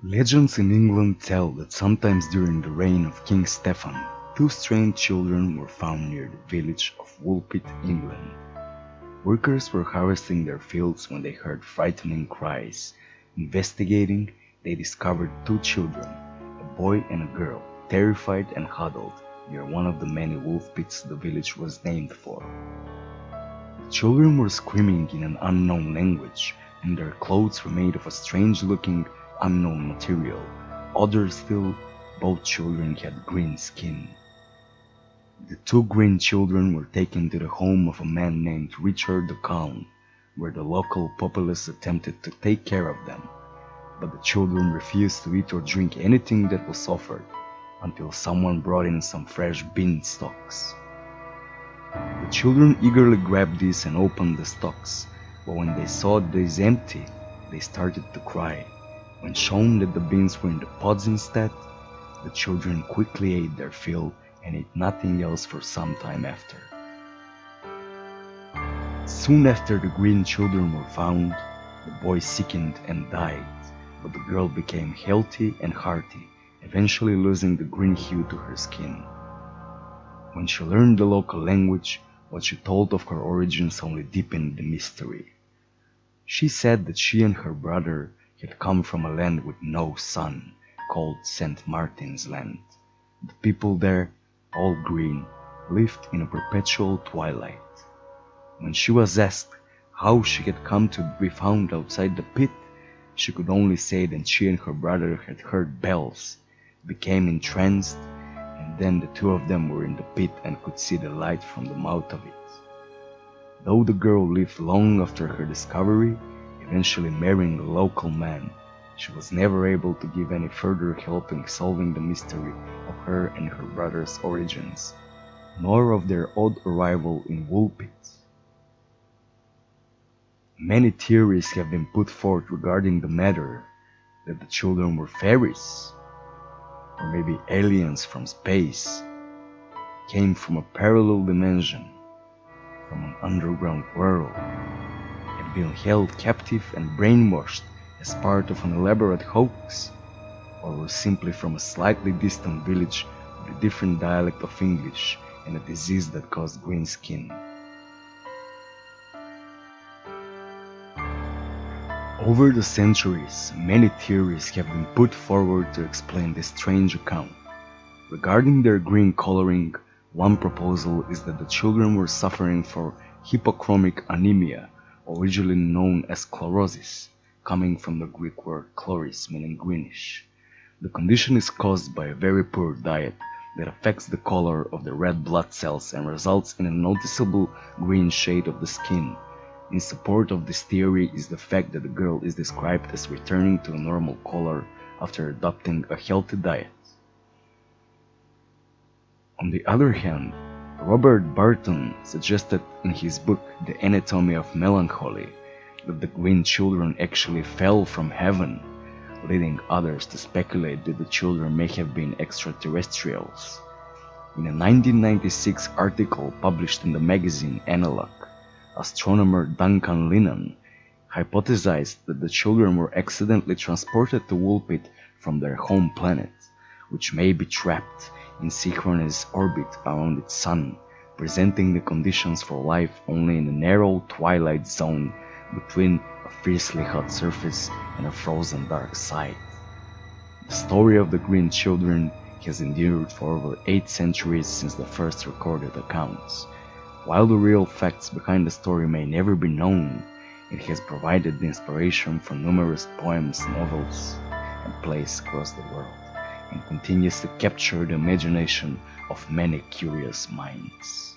Legends in England tell that sometimes during the reign of King Stephen, two strange children were found near the village of Wolfpit, England. Workers were harvesting their fields when they heard frightening cries. Investigating, they discovered two children, a boy and a girl, terrified and huddled near one of the many wolf pits the village was named for. The children were screaming in an unknown language, and their clothes were made of a strange-looking, unknown material. Odder still, both children had green skin. The two green children were taken to the home of a man named Richard the Calm, where the local populace attempted to take care of them, but the children refused to eat or drink anything that was offered, until someone brought in some fresh bean stalks. The children eagerly grabbed these and opened the stalks, but when they saw these empty, they started to cry. When shown that the beans were in the pods instead, the children quickly ate their fill and ate nothing else for some time after. Soon after the green children were found, the boy sickened and died, but the girl became healthy and hearty, eventually losing the green hue to her skin. When she learned the local language, what she told of her origins only deepened the mystery. She said that she and her brother had come from a land with no sun, called St. Martin's Land. The people there, all green, lived in a perpetual twilight. When she was asked how she had come to be found outside the pit, she could only say that she and her brother had heard bells, became entranced, and then the two of them were in the pit and could see the light from the mouth of it. Though the girl lived long after her discovery, eventually marrying a local man, she was never able to give any further help in solving the mystery of her and her brother's origins, nor of their odd arrival in Wolfpit. Many theories have been put forth regarding the matter, that the children were fairies, or maybe aliens from space, came from a parallel dimension, from an underground world, had been held captive and brainwashed as part of an elaborate hoax, or were simply from a slightly distant village with a different dialect of English and a disease that caused green skin. Over the centuries, many theories have been put forward to explain this strange account. Regarding their green coloring, one proposal is that the children were suffering from hypochromic anemia, originally known as chlorosis, coming from the Greek word chloris, meaning greenish. The condition is caused by a very poor diet that affects the color of the red blood cells and results in a noticeable green shade of the skin. In support of this theory is the fact that the girl is described as returning to a normal color after adopting a healthy diet. On the other hand, Robert Barton suggested in his book The Anatomy of Melancholy that the green children actually fell from heaven, leading others to speculate that the children may have been extraterrestrials. In a 1996 article published in the magazine Analog, astronomer Duncan Lennon hypothesized that the children were accidentally transported to Wolfpit from their home planet, which may be trapped in synchronous orbit around its sun, presenting the conditions for life only in a narrow twilight zone between a fiercely hot surface and a frozen dark side. The story of the green children has endured for over 8 centuries since the first recorded accounts. While the real facts behind the story may never be known, it has provided the inspiration for numerous poems, novels, and plays across the world, and continues to capture the imagination of many curious minds.